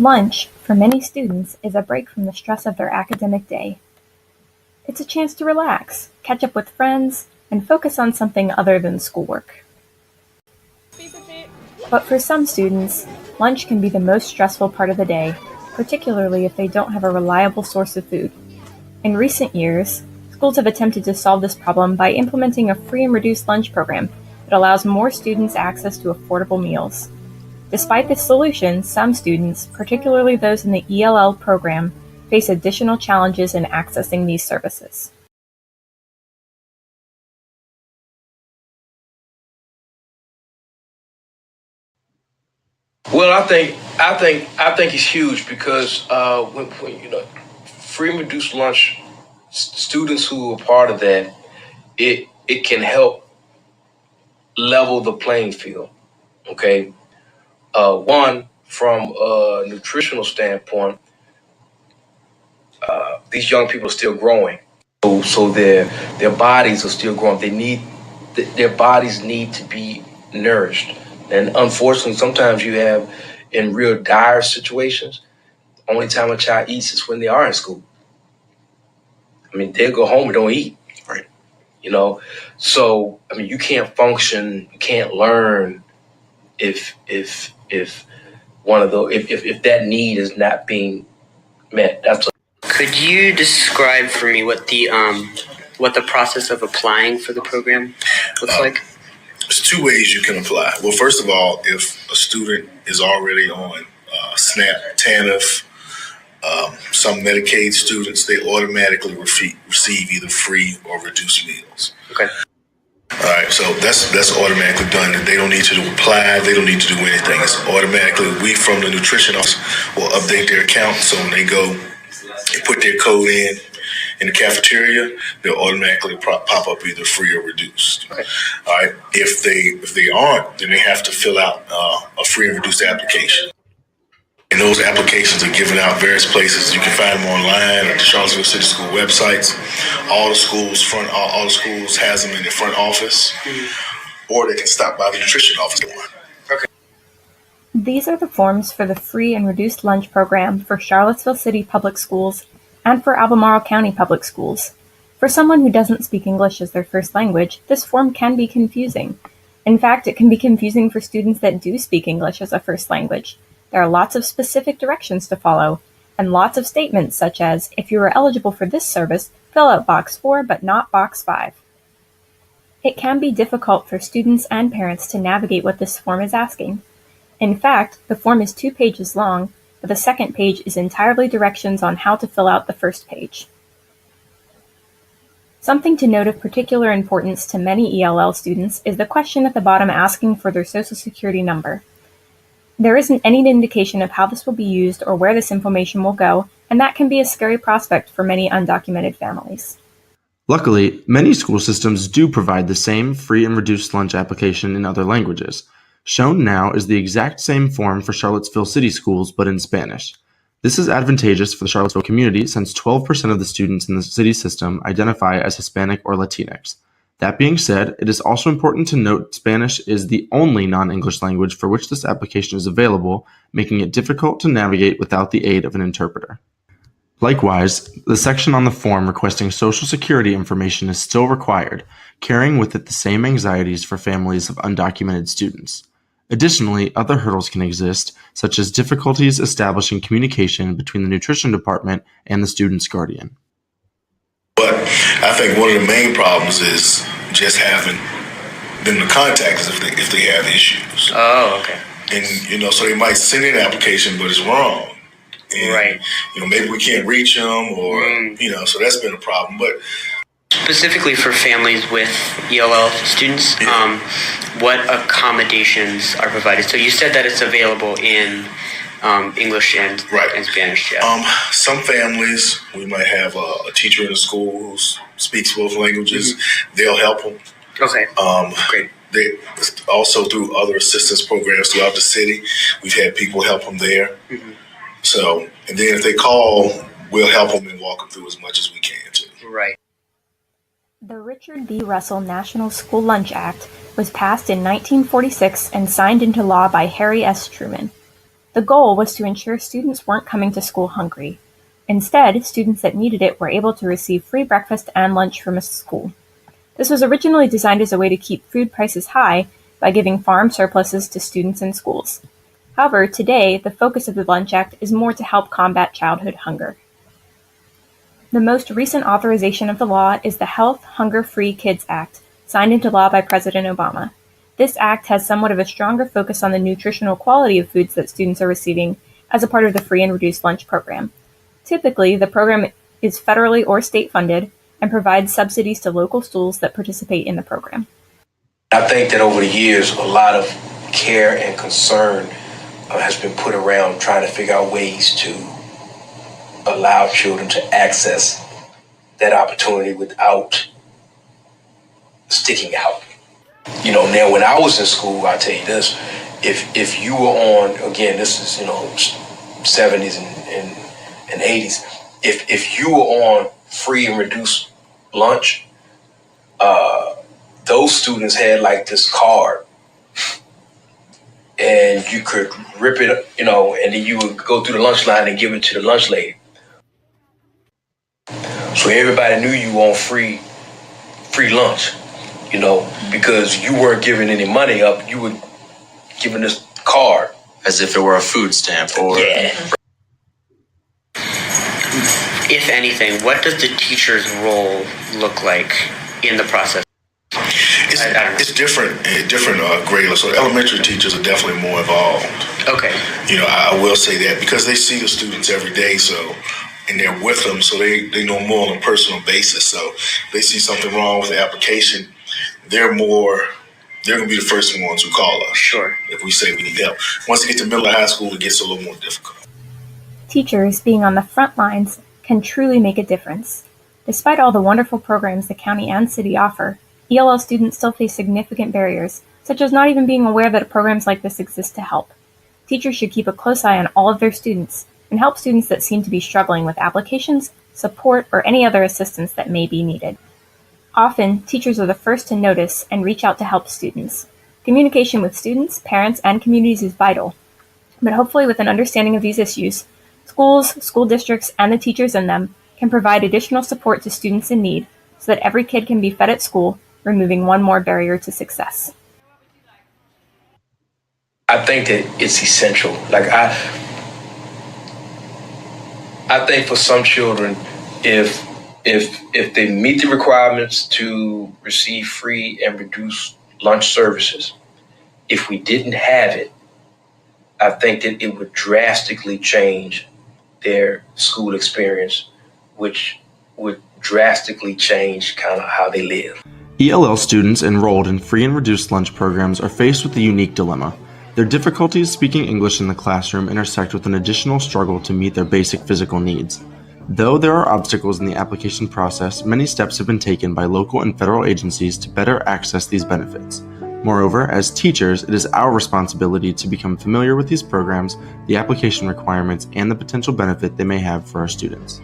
Lunch, for many students, is a break from the stress of their academic day. It's a chance to relax, catch up with friends, and focus on something other than schoolwork. But for some students, lunch can be the most stressful part of the day, particularly if they don't have a reliable source of food. In recent years, schools have attempted to solve this problem by implementing a free and reduced lunch program that allows more students access to affordable meals. Despite this solution, some students, particularly those in the ELL program, face additional challenges in accessing these services. Well, I think it's huge because when free and reduced lunch, students who are part of that, it can help level the playing field. Okay, one from a nutritional standpoint, these young people are still growing, so their bodies are still growing. Their bodies need to be nourished, and unfortunately, sometimes you have in real dire situations. Only time a child eats is when they are in school. I mean, they'll go home and don't eat. Right. So I mean, you can't function, you can't learn if one of those if that need is not being met. Could you describe for me what the process of applying for the program looks like? There's two ways you can apply. Well, first of all, if a student is already on SNAP, TANF, some Medicaid students, they automatically receive either free or reduced meals. Okay. All right, so that's automatically done. They don't need to apply. They don't need to do anything. It's automatically. We from the nutrition office will update their account, so when they go and put their code in the cafeteria, they'll automatically pop up either free or reduced. Okay. All right. If they aren't, then they have to fill out a free and reduced application. And those applications are given out various places. You can find them online at the Charlottesville City School websites. All the schools has them in their front office, or they can stop by the nutrition office. Okay. These are the forms for the free and reduced lunch program for Charlottesville City Public Schools and for Albemarle County Public Schools. For someone who doesn't speak English as their first language, this form can be confusing. In fact, it can be confusing for students that do speak English as a first language. There are lots of specific directions to follow, and lots of statements such as, if you are eligible for this service, fill out box 4 but not box 5. It can be difficult for students and parents to navigate what this form is asking. In fact, the form is 2 pages long, but the second page is entirely directions on how to fill out the first page. Something to note of particular importance to many ELL students is the question at the bottom asking for their Social Security number. There isn't any indication of how this will be used or where this information will go, and that can be a scary prospect for many undocumented families. Luckily, many school systems do provide the same free and reduced lunch application in other languages. Shown now is the exact same form for Charlottesville City Schools, but in Spanish. This is advantageous for the Charlottesville community since 12% of the students in the city system identify as Hispanic or Latinx. That being said, it is also important to note Spanish is the only non-English language for which this application is available, making it difficult to navigate without the aid of an interpreter. Likewise, the section on the form requesting Social Security information is still required, carrying with it the same anxieties for families of undocumented students. Additionally, other hurdles can exist, such as difficulties establishing communication between the nutrition department and the student's guardian. But I think one of the main problems is just having them to contact us if they have issues. Oh, okay. And so they might send in an application, but it's wrong. And, right. Maybe we can't reach them, or so that's been a problem. But specifically for families with ELL students, what accommodations are provided? So you said that it's available in English and Spanish. Yeah. Some families, we might have a teacher in the school who speaks both languages. Mm-hmm. They'll help them. Okay. Great. They also through other assistance programs throughout the city, we've had people help them there. Mm-hmm. So, and then if they call, we'll help them and walk them through as much as we can too. Right. The Richard B. Russell National School Lunch Act was passed in 1946 and signed into law by Harry S. Truman. The goal was to ensure students weren't coming to school hungry. Instead, students that needed it were able to receive free breakfast and lunch from a school. This was originally designed as a way to keep food prices high by giving farm surpluses to students and schools. However, today, the focus of the Lunch Act is more to help combat childhood hunger. The most recent authorization of the law is the Health Hunger-Free Kids Act, signed into law by President Obama. This act has somewhat of a stronger focus on the nutritional quality of foods that students are receiving as a part of the free and reduced lunch program. Typically, the program is federally or state funded and provides subsidies to local schools that participate in the program. I think that over the years, a lot of care and concern has been put around trying to figure out ways to allow children to access that opportunity without sticking out. Now when I was in school, I'll tell you this, if you were on, again, this is, 70s and 80s, if you were on free and reduced lunch, those students had like this card and you could rip it, and then you would go through the lunch line and give it to the lunch lady. So everybody knew you on free lunch, because you weren't giving any money up. You were giving this card. As if it were a food stamp or... Yeah. If anything, what does the teacher's role look like in the process? It's different at different grade levels. So elementary teachers are definitely more involved. Okay. I will say that because they see the students every day, and they're with them, so they know more on a personal basis. So they see something wrong with the application, they're going to be the first ones who call us. Sure. If we say we need help. Once they get to middle of high school, it gets a little more difficult. Teachers, being on the front lines, can truly make a difference. Despite all the wonderful programs the county and city offer, ELL students still face significant barriers, such as not even being aware that programs like this exist to help. Teachers should keep a close eye on all of their students and help students that seem to be struggling with applications, support, or any other assistance that may be needed. Often, teachers are the first to notice and reach out to help students. Communication with students, parents, and communities is vital, but hopefully with an understanding of these issues, schools, school districts, and the teachers in them can provide additional support to students in need so that every kid can be fed at school, removing one more barrier to success. I think that it's essential. I think for some children, if they meet the requirements to receive free and reduced lunch services, if we didn't have it, I think that it would drastically change their school experience, which would drastically change kind of how they live. ELL students enrolled in free and reduced lunch programs are faced with a unique dilemma. Their difficulties speaking English in the classroom intersect with an additional struggle to meet their basic physical needs. Though there are obstacles in the application process, many steps have been taken by local and federal agencies to better access these benefits. Moreover, as teachers, it is our responsibility to become familiar with these programs, the application requirements, and the potential benefit they may have for our students.